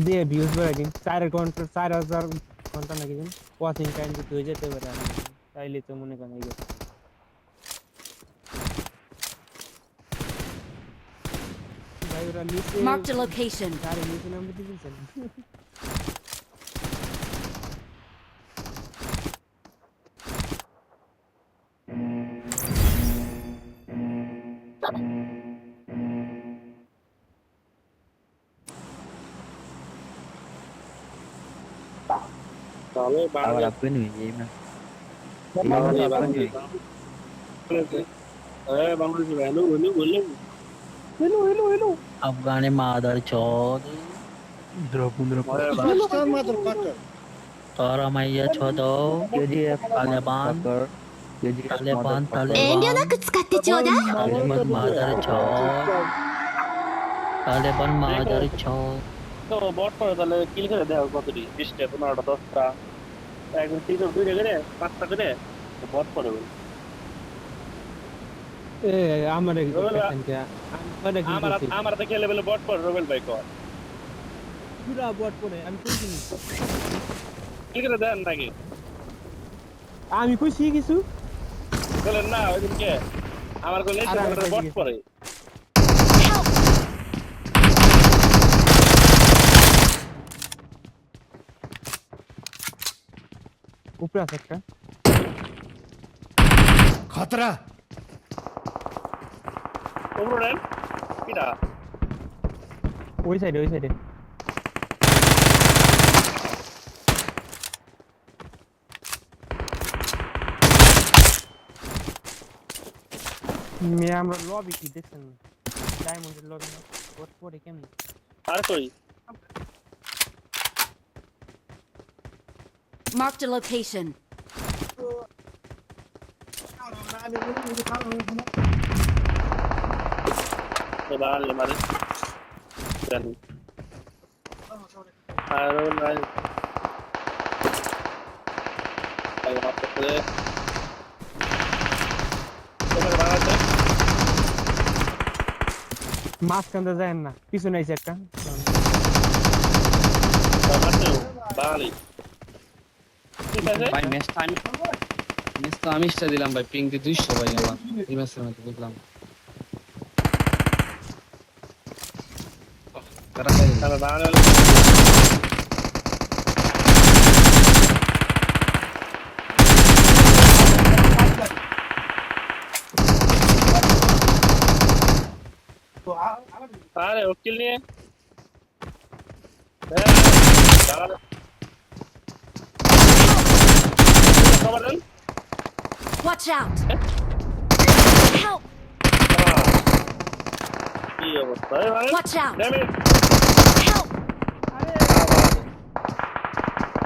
দিয়ে ভিউজ বাড়াই দিন 4 ঘন্টা 4000 ঘন্টা নাকি দিন ওয়াচিং টাইম যদি হয়ে যেতে পারে তাইলে তো মনে করেন এই ভাই ওরা নিচে Marked a location. গাড়ি নিচে নামতে দিয়েছেন তাহলে আবার বাংলাদেশ আপনি এই না বাংলাদেশ ভ্যালু হলো হলো हेलो अफगानी मादर चौध মরে Pakistan motherfucker. तारा मैया छोदो KGF Taliban motherfucker. KGF Taliban motherfucker. 遠慮な Taliban く使ってちょうだい。 Taliban मादर चौध तालिबान मादर चौध তো বট করে তাহলে কিল করে দেওয়া কতটি 20টা 15টা 10টা একদম 3 করে 5টা করে বট করে বল ए हमारे की रोबल कैप्टन क्या हमारे की আমার আমার তো খেলে বলে বট করে রবেল ভাই কর पूरा বট পড়ে আমি কইছি কিল করে দেন নাকি আমি কইছি কিছু বলেন না ওইদিনকে আমার কোলে বট করে উপরে আছে একটা Khatra. ওমরেন কিডা ওই সাইডে মেয়ে আমরা লবি কি দেখছেন ডায়মন্ডের লবি না বট পড়ে কেমন আর কই Marked a location. তো বাড়লে মারে জানি আর নাই আই হাতে করে তোমার বাড়াতে মাঝখানটা যায় না পিছনে আইছে একটা বাড়াতে বাড়ালি ঠিক আছে ভাই ম্যাচ তো আমি দিলাম ভাই পিং দিয়ে 200 ভাই আমার এই ম্যাচের মধ্যে দেখলাম তাহলে বাড়ালে আরে ওকিল নিয়ে দাঁড়ালে খবর দেন Watch out. Help. কি অবস্থা ভাই Watch out. Damage Help.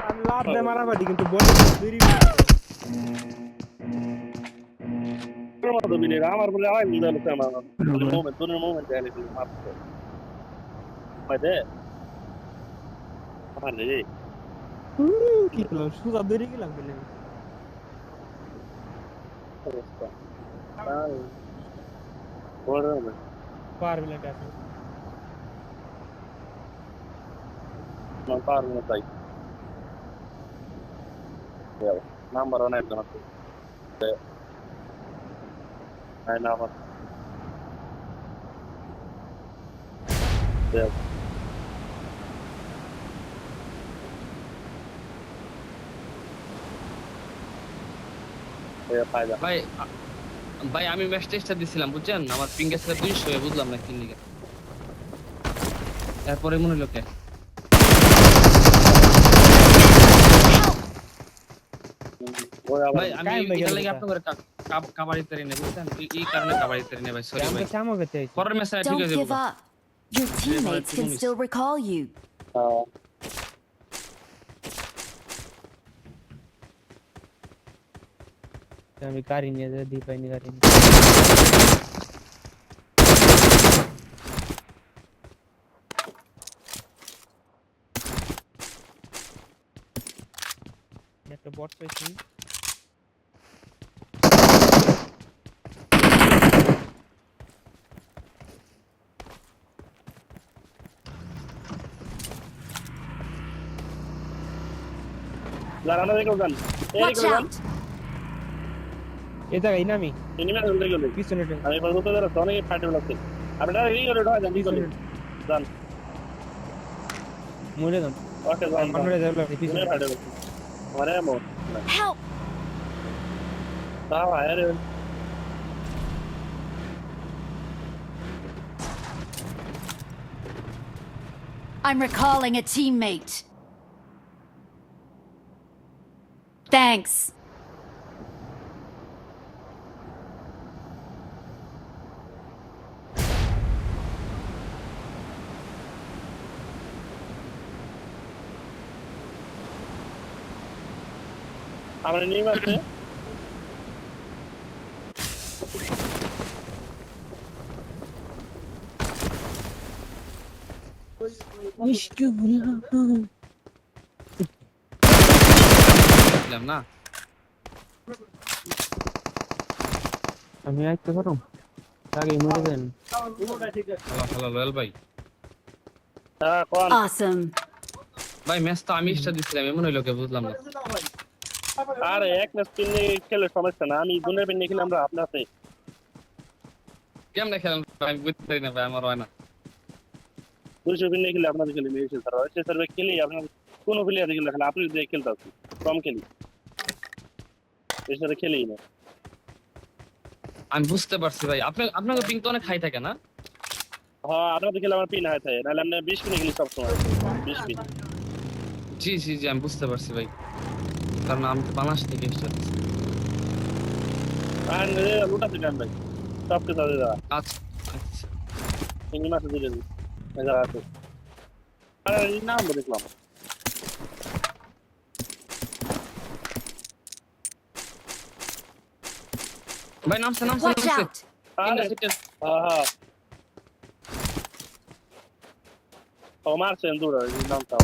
আমি লাভ দে মারামারি কিন্তু বল দেরি মতো বিলে আমার বলে আয় মিলালো আমার মোমেন্ট দেয়ালে দিল মারতে পাইদে আমার রে কি করলাম সুদা দেরি গেলাম বলে অবস্থা আর বড় না পারবে না কাছে না পারবো না তাই নাম্বার অনেক জন আছে নাই না আমার ফায়দা ভাই ভাই আমি ম্যাচ টেস্টটা দিছিলাম বুঝছেন আমার পিং গেছে 200 বুঝলাম না কি লিগে এরপরে মনে হলো কে ভাই আমি এটা লাগি আপনাদের কাবাড়ি তরি না বুঝছেন এই কারণে কাবাড়ি তরি না ভাই সরি আমরা ভাই সামো গেতে আইছি পরের ম্যাচে ঠিক Don't আছে give up. Your teammates can still recall you. আমি গাড়ি নিয়ে যাই দি পাইনি গাড়ি একটা বট পাইছি জানানো দেখো জান এই Watch দেখো জান out! এই জায়গায় নামি এনিমি আছে দেখো পিছনে আমি বলতে যারা অনেক ফাইটে লাগছে আপনারা এই করে ঢোকা যান পিছনে জান মরে যান ওকে জান মরে যাবে পিছনে পিছনে ফাইটে লাগছে মানে মো Help! তাও আরে I'm recalling a teammate. Thanks. আমরা নিয়ে আসছে দিলাম না আমি আইতে পারো আগে মরে যান হ্যালো লয়াল ভাই হ্যাঁ কোন Awesome. ভাই ম্যাচ তো আমি স্টার দিছিলাম এমন হইলো কে বুঝলাম না আরে এক ম্যাচ পিনে খেলে সমস্যা না আমি দুনের পিনে খেলে আমরা আপনাতে কেমনে খেলেন ভাই আমি বুঝতে পারি না ভাই আমার হয় না 200 পিনে খেলে আপনাদের খেলে মেয়েছে স্যার ওই স্যার খেলে আপনার কোন প্লেয়ার খেলে খেলে আপনি যে খেলতে আছেন কম খেলি এর সাথে খেলেই না আমি বুঝতে পারছি ভাই আপনাকে পিং তো অনেক হাই থাকে না হ্যাঁ আপনাদের খেলে আমার পিন হয় থাকে নাহলে আপনি 20 পিনে খেলি সব সময় 20 পিন জি জি জি আমি বুঝতে পারছি ভাই কারণ আমি তো বাংলাদেশ থেকে স্টার দিছি আর লুটাতে গান ভাই সব কিছু আছে দাদা আচ্ছা আচ্ছা ইনি মাসে দিলে এজারা আছে আরে এই নাম দেখলাম ভাই নামছে Watch out! আরে হ্যাঁ ও মারছে দূর এই নামটা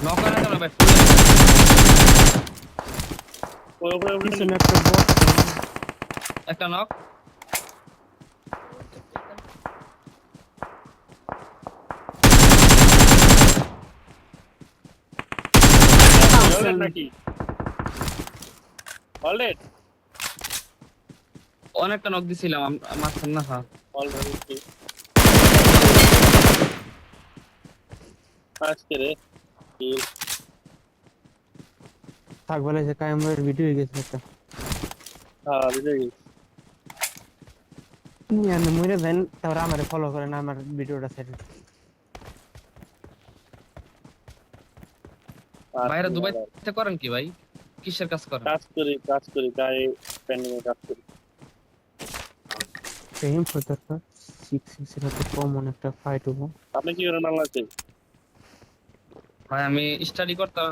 নক করে না ভাই ওই উপরে পিছনে একটা বট একটা নক Awesome. নাকি অলরেড অনেকটা নক দিছিলাম মারছেন না হ্যাঁ অলরেডি আজকে রে থাক বলে যে কায়েমের ভিডিও হয়ে গেছে একটা হ্যাঁ বুঝে গেছি আমি মরে যান তারপর আমারে ফলো করেন আমার ভিডিওটা সেট বাইরে দুবাইতে করেন কি ভাই কিসের কাজ করেন কাজ করি গায়ে পেন্ডিং এ কাজ করি সেম ফটোটা 6 এর সাথে কমন একটা ফাইট হবো আপনি কি করেন বাংলাদেশে ভাই আমি স্টাডি করতাম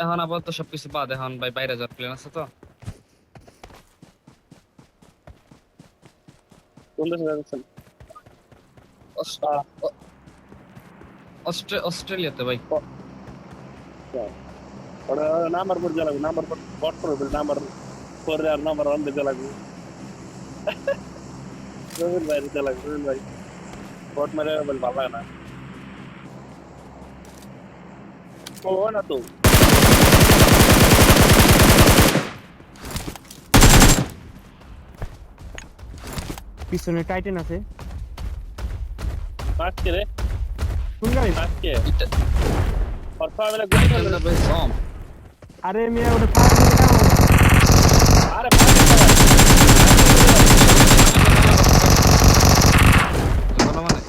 এখন আপাতত সবকিছু বাদ এখন ভাই বাইরে যাওয়ার প্ল্যান আছে তো কোন দেশে যাচ্ছেন অস্ট্রেলিয়াতে ভাই ওরা নাম্বার পর জ্বালাবো নাম্বার পর বট করবে নাম্বার পরে আর নাম্বার অন দিয়ে জ্বালাবো রবিন ভাই জ্বালাবো রবিন ভাই বট মেরে বল ভালো লাগে না ও না তো পিছনে টাইটেন আছে আজকে রে কোন গাড়ি আজকে और फाइव गुड এটা ভাই কম আরে মিয়া ওটা ফায়ার দিতে দাও अरे ভালো মানে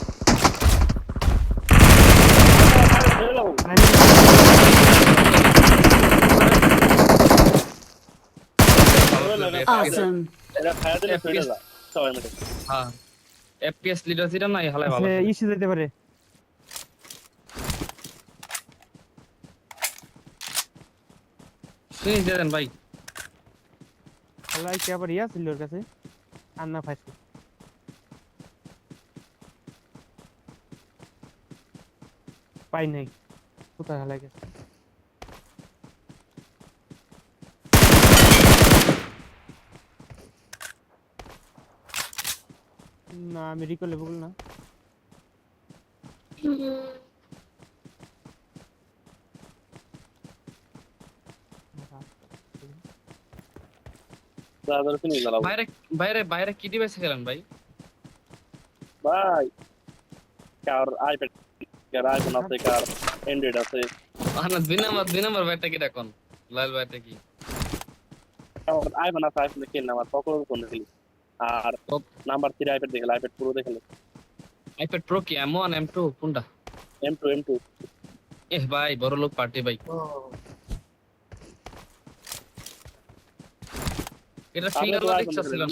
Awesome. এরা ফায়ার দিলে ফেটে যায় সবাই মিলে হ্যাঁ এফপিএস লিডার যেটা নাই হালাই ভালো সে ইসে যেতে পারে ফিনিশ দিয়ে দেন ভাই আল্লাহ কি আবার ইয়া ছিল ওর কাছে আর না ফাইট পাই নাই কোথায় হালাই গেছে না আমি রিকলে বল না দাদার ফিনিশ দাঁড়াবো বাইরে বাইরে বাইরে কি ডিভাইসে খেলেন ভাই? ভাই কার আইপ্যাড কার আইফোন আছে কার অ্যান্ড্রয়েড আছে না দুই নাম্বার বাইরটা কি দেখুন লাল বাইরটা কি? আমার আইফোন আছে আইফোনে খেল না আমার পকর ফোন খেলি আর নাম্বার 3 আইপ্যাড দেখলে আইপ্যাড পুরো দেখলে আইপ্যাড প্রো কি M1 M2 কোনটা? M2 এহ ভাই বড় লোক পার্টি ভাই। এটা ফিঙ্গার লক ছিল।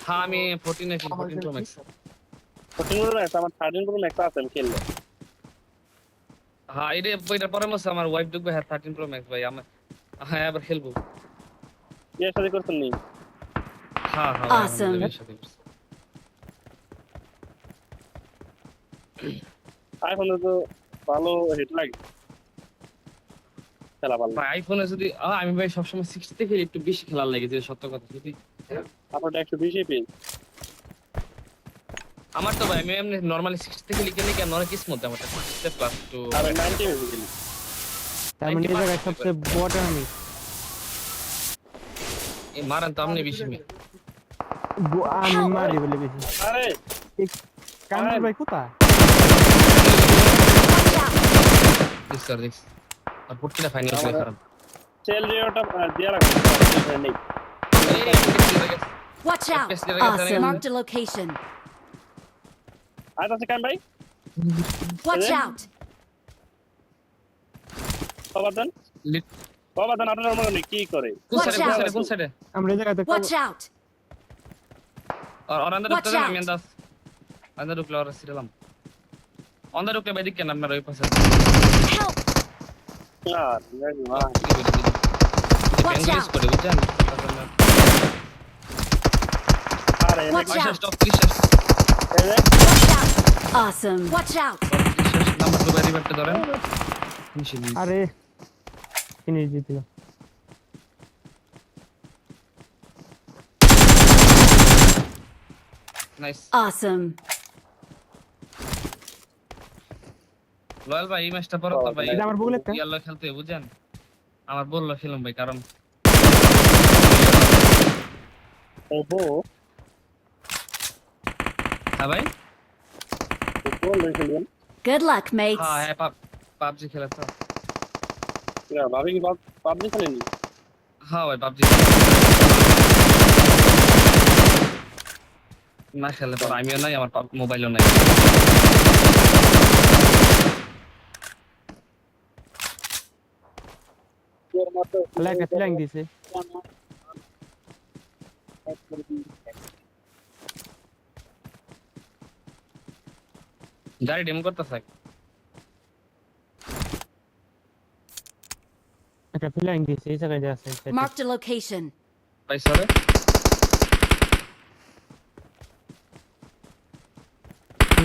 হ্যাঁ আমি 14 এর 14 প্রো ম্যাক্স। 14 প্রো ম্যাক্স আমার 13 প্রো ম্যাক্স আছে আমি খেললে হ্যাঁ এটা পরে মাসে আমার ওয়াইফ ঢুকবে হ্যাঁ 13 প্রো ম্যাক্স ভাই আমি হ্যাঁ আবার খেলবো। এর সাথে করছেন নি হ্যাঁ হ্যাঁ Awesome. আইফোনে তো ভালো হিট লাগে খেলা ভালো ভাই আইফোনে যদি আমি ভাই সবসময় 60 তে খেলি একটু বেশি খেলার লাগে যে সত্য কথা যদি আপনারটা 120 পেজ আমার তো ভাই আমি এমনি নরমালি 60 তে খেলি কেন অনেক কিসমত আমারটা 60 তে প্লাস টু আর 90 পেজ খেলি তার মানে এই জায়গায় সবচেয়ে বড় আমি এই মারান তো আমনে বেশি মি আমি মারি বলে বেশি আরে কামড় ভাই কোথায় Watch out! স্যার দেখ আর পড়তে ফাইনাল প্লে করাম সেল রেওটা দিয়া রাখো নেই Watch out! Awesome. Marked a location. আর আছে কাম ভাই Watch Eh? out! বাবাদান লিট বাবাদান আপনার মনে কি করে কোন Watch সাইডে কোন out. সাইডে আমরা এই জায়গাতে Watch out! আর আন্দার Watch ঢুকতে out. আমি আন্দার ঢুকলে আর সিরালাম আন্দার ঢুকলে ভাই দেখেন আপনার ওই পাশে Help! আর না Watch বেঙ্গলিশ out! করে বুঝছেন আরে Watch out! Stop 30 Watch out! Awesome. Watch out! Number 2 বাড়ি বাড়তে ধরেন ইনশাআল্লাহ আরে ফিনিশ দিছিল নাইস Awesome. লয়াল ভাই এই ম্যাচটা পরে তো ভাই এটা আমার বগলে একটা ইয়াল্লা খেলতে বুঝছেন আমার বললো খেলুম ভাই কারণ ওহো হ্যাঁ ভাই কোন লেখেন Good luck, mates. হ্যাঁ হ্যাঁ পাবজি খেলা তো না ভাবি কি পাবজি খেলেনি হ্যাঁ ভাই পাবজি না খেলে পর আমিও নাই আমার মোবাইলও নাই লাগে ফ্ল্যাং দিছে গাড়ি ডেমো করতেছে একটা ফ্ল্যাং দিছে এই জায়গায় আছে Marked a location. ভাই সরে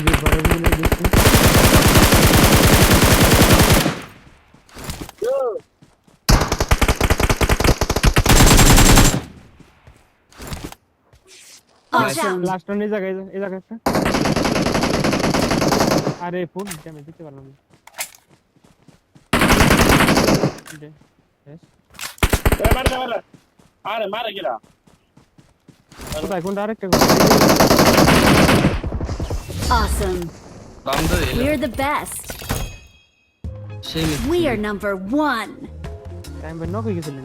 যে বড় মিলে দিছে Awesome. লাস্ট রান এই জায়গায় একটা আরে ফুল ড্যামেজ দিতে পারলাম না মারে আরে মারে গেলা কোথায় কোনটা আরেকটা Awesome. বাম তো দিল We're the best. সেই We are number one. Time বাই নক হয়ে গেছিলেন